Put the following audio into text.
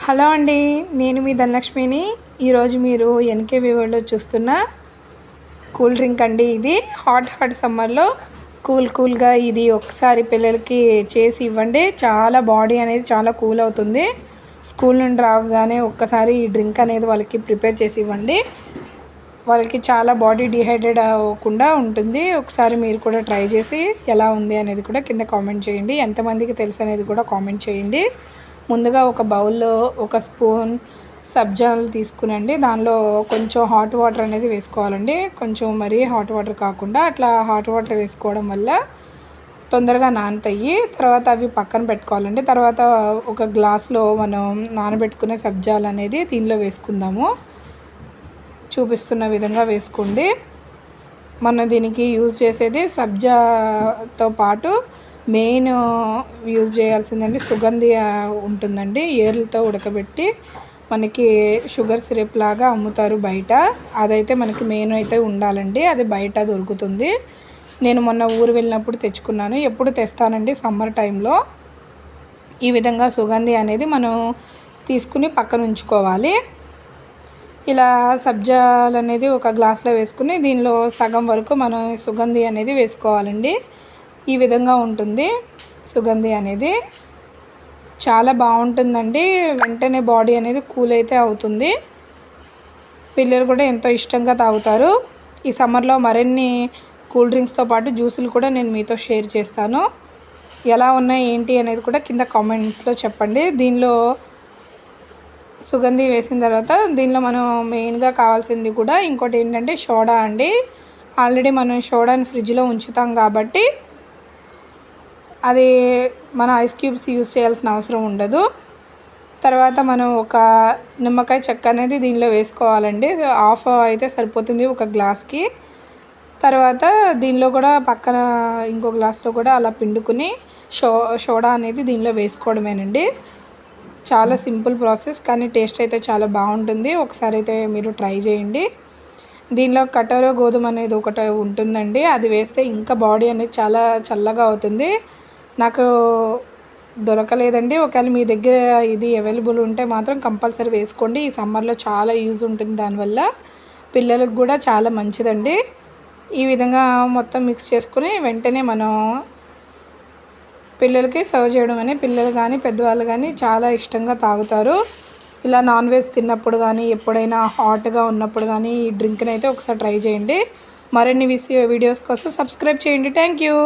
Hello అండి, నేను మీ ధనలక్ష్మిని. ఈరోజు మీరు ఎన్కేవి వరల్డ్లో చూస్తున్న కూల్ డ్రింక్ అండి. ఇది హాట్ సమ్మర్లో కూల్గా ఇది ఒకసారి పిల్లలకి చేసి ఇవ్వండి. చాలా బాడీ అనేది చాలా కూల్ అవుతుంది. స్కూల్ నుండి రాగానే ఒక్కసారి ఈ డ్రింక్ అనేది వాళ్ళకి ప్రిపేర్ చేసి ఇవ్వండి. వాళ్ళకి చాలా బాడీ డిహైడ్రేట్ అవ్వకుండా ఉంటుంది. ఒకసారి మీరు కూడా ట్రై చేసి ఎలా ఉంది అనేది కూడా కింద కామెంట్ చేయండి. ఎంతమందికి తెలుసు అనేది కూడా కామెంట్ చేయండి. ముందుగా ఒక బౌల్లో ఒక స్పూన్ సబ్జాలు తీసుకునండి. దానిలో కొంచెం హాట్ వాటర్ అనేది వేసుకోవాలండి. కొంచెం మరీ హాట్ వాటర్ కాకుండా అట్లా హాట్ వాటర్ వేసుకోవడం వల్ల తొందరగా నానతాయి. తర్వాత అవి పక్కన పెట్టుకోవాలండి. తర్వాత ఒక గ్లాస్లో మనం నానబెట్టుకునే సబ్జాలు అనేది దీనిలో వేసుకుందాము. చూపిస్తున్న విధంగా వేసుకోండి. మనం దీనికి యూజ్ చేసేది సబ్జాతో పాటు మెయిన్ యూజ్ చేయాల్సిందండి సుగంధి ఉంటుందండి. ఏర్లతో ఉడకబెట్టి మనకి షుగర్ సిరప్ లాగా అమ్ముతారు బయట. అదైతే మనకి మెయిన్ అయితే ఉండాలండి. అది బయట దొరుకుతుంది. నేను మొన్న ఊరు వెళ్ళినప్పుడు తెచ్చుకున్నాను. ఎప్పుడు తెస్తానండి సమ్మర్ టైంలో. ఈ విధంగా సుగంధి అనేది మనం తీసుకుని పక్కన ఉంచుకోవాలి. ఇలా సబ్జాలు అనేది ఒక గ్లాస్లో వేసుకుని దీనిలో సగం వరకు మనం సుగంధి అనేది వేసుకోవాలండి. ఈ విధంగా ఉంటుంది సుగంధి అనేది. చాలా బాగుంటుందండి. వెంటనే బాడీ అనేది కూల్ అయితే అవుతుంది. పిల్లలు కూడా ఎంతో ఇష్టంగా తాగుతారు. ఈ సమ్మర్లో మరిన్ని కూల్ డ్రింక్స్తో పాటు జ్యూసులు కూడా నేను మీతో షేర్ చేస్తాను. ఎలా ఉన్నాయి ఏంటి అనేది కూడా కింద కామెంట్స్లో చెప్పండి. దీనిలో సుగంధి వేసిన తర్వాత దీనిలో మనం మెయిన్గా కావాల్సింది కూడా ఇంకోటి ఏంటంటే సోడా అండి. ఆల్రెడీ మనం సోడాని ఫ్రిడ్జ్లో ఉంచుతాం కాబట్టి అది మన ఐస్ క్యూబ్స్ యూజ్ చేయాల్సిన అవసరం ఉండదు. తర్వాత మనం ఒక నిమ్మకాయ చెక్క అనేది దీనిలో వేసుకోవాలండి. హాఫ్ అయితే సరిపోతుంది ఒక గ్లాస్కి. తర్వాత దీనిలో కూడా పక్కన ఇంకో గ్లాస్లో కూడా అలా పిండుకుని సోడా అనేది దీనిలో వేసుకోవడమేనండి. చాలా సింపుల్ ప్రాసెస్, కానీ టేస్ట్ అయితే చాలా బాగుంటుంది. ఒకసారి అయితే మీరు ట్రై చేయండి. దీనిలో కటోర గోధుమ అనేది ఒకటి ఉంటుందండి. అది వేస్తే ఇంకా బాడీ అనేది చాలా చల్లగా అవుతుంది. నాకు దొరకలేదండి. ఒకవేళ మీ దగ్గర ఇది అవైలబుల్ ఉంటే మాత్రం కంపల్సరీ వేసుకోండి. ఈ సమ్మర్లో చాలా యూజ్ ఉంటుంది. దానివల్ల పిల్లలకు కూడా చాలా మంచిదండి. ఈ విధంగా మొత్తం మిక్స్ చేసుకుని వెంటనే మనం పిల్లలకి సర్వ్ చేయడం అని పిల్లలు కానీ పెద్దవాళ్ళు కానీ చాలా ఇష్టంగా తాగుతారు. ఇలా నాన్ వెజ్ తిన్నప్పుడు కానీ ఎప్పుడైనా హాట్గా ఉన్నప్పుడు కానీ ఈ డ్రింక్ని అయితే ఒకసారి ట్రై చేయండి. మరిన్ని వీడియోస్ కోసం సబ్స్క్రైబ్ చేయండి. Thank you.